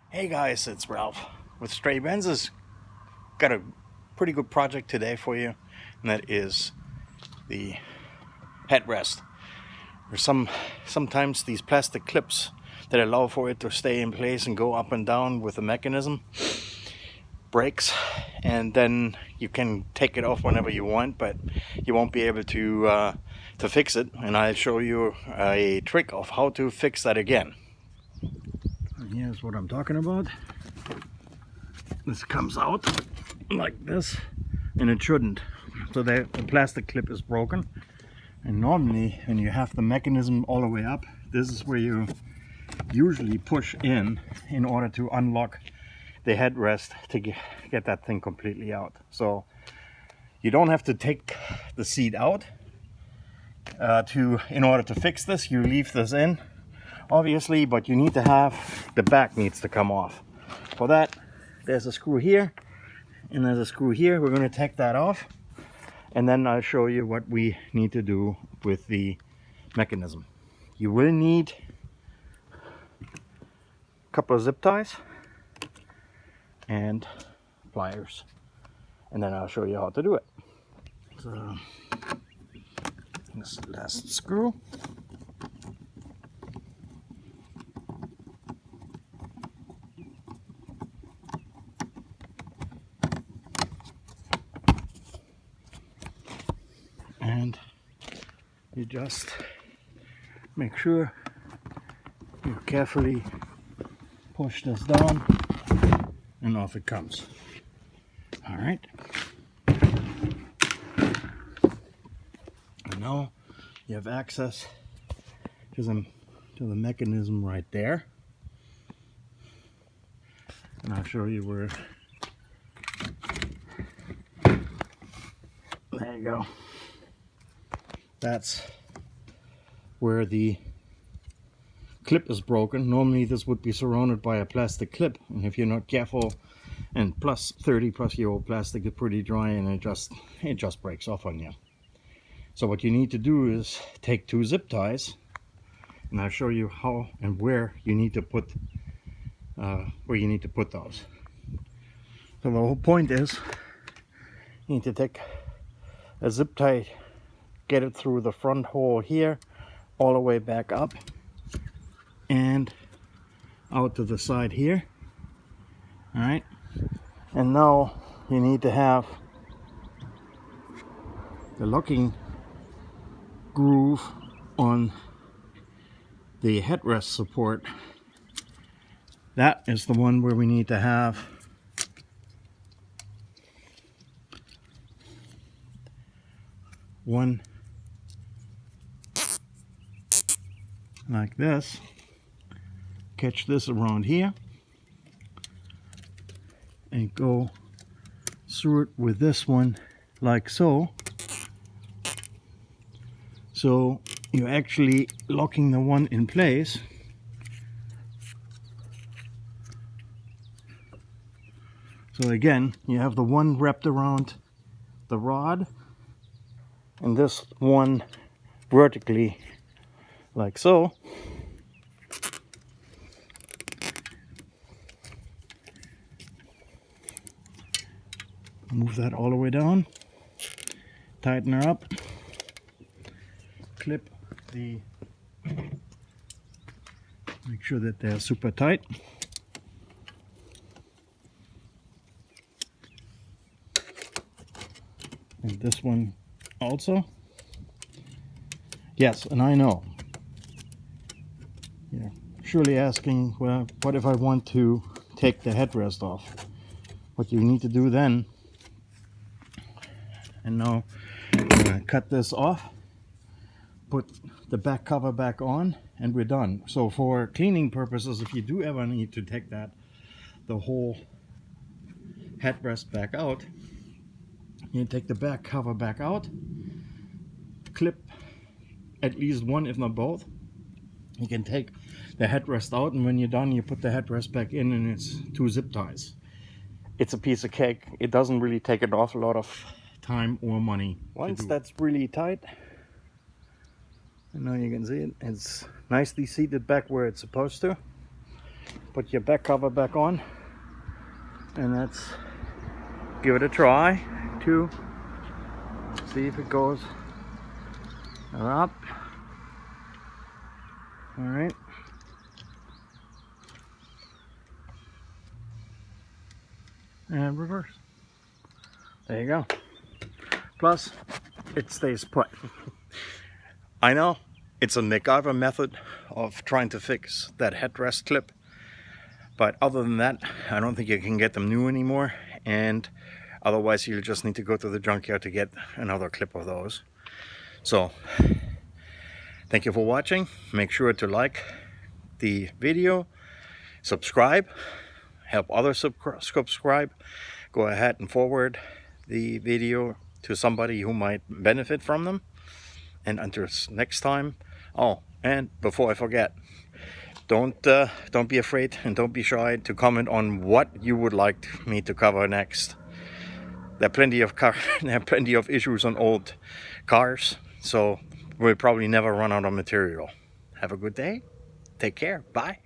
Hey guys, it's Ralph with Stray Benz's. Got a pretty good project today for you, and that is the headrest. There's sometimes these plastic clips that allow for it to stay in place and go up and down with the mechanism breaks, and then you can take it off whenever you want, but you won't be able to fix it. And I'll show you a trick of how to fix that again. And here's what I'm talking about. This comes out like this, and it shouldn't. So the plastic clip is broken, and normally when you have the mechanism all the way up, this is where you usually push in order to unlock the headrest to get that thing completely out. So you don't have to take the seat out in order to fix this. You leave this in, obviously, but you need to have the back needs to come off. For that, there's a screw here and there's a screw here. We're going to take that off, and then I'll show you what we need to do with the mechanism. You will need a couple of zip ties and pliers, and then I'll show you how to do it. So this last screw, and you just make sure you carefully push this down, and off it comes. All right. And now you have access to the mechanism right there, and I'll show you where. There you go. That's where the clip is broken. Normally this would be surrounded by a plastic clip, and if you're not careful, and plus 30+ year old plastic is pretty dry, and it just breaks off on you. So what you need to do is take 2 zip ties, and I'll show you how and where you need to put those. So the whole point is you need to take a zip tie, get it through the front hole here, all the way back up and out to the side here. All right, and now you need to have the locking groove on the headrest support. That is the one where we need to have one like this. Catch this around here and go through it with this one like so. So you're actually locking the one in place. So again, you have the one wrapped around the rod and this one vertically like so. Move that all the way down, tighten her up, clip the, make sure that they're super tight. And this one also. Yes, and I know you're surely asking, well, what if I want to take the headrest off? What you need to do then, and now I'm going to cut this off, put the back cover back on, and we're done. So for cleaning purposes, if you do ever need to take the whole headrest back out, you take the back cover back out, clip at least one if not both. You can take the headrest out, and when you're done you put the headrest back in, and it's 2 zip ties. It's a piece of cake. It doesn't really take it off a lot of time or money. Once that's really tight, and now you can see it, it's nicely seated back where it's supposed to. put your back cover back on, and let's give it a try to see if it goes up. All right. And reverse. There you go. Plus, it stays put. I know it's a MacGyver method of trying to fix that headrest clip, but other than that, I don't think you can get them new anymore, and otherwise you'll just need to go to the junkyard to get another clip of those. So, thank you for watching. Make sure to like the video, subscribe, help others subscribe. Go ahead and forward the video to somebody who might benefit from them. And until next time, oh, and before I forget, don't be afraid and don't be shy to comment on what you would like me to cover next. There are plenty of issues on old cars, so we'll probably never run out of material. Have a good day. Take care. Bye.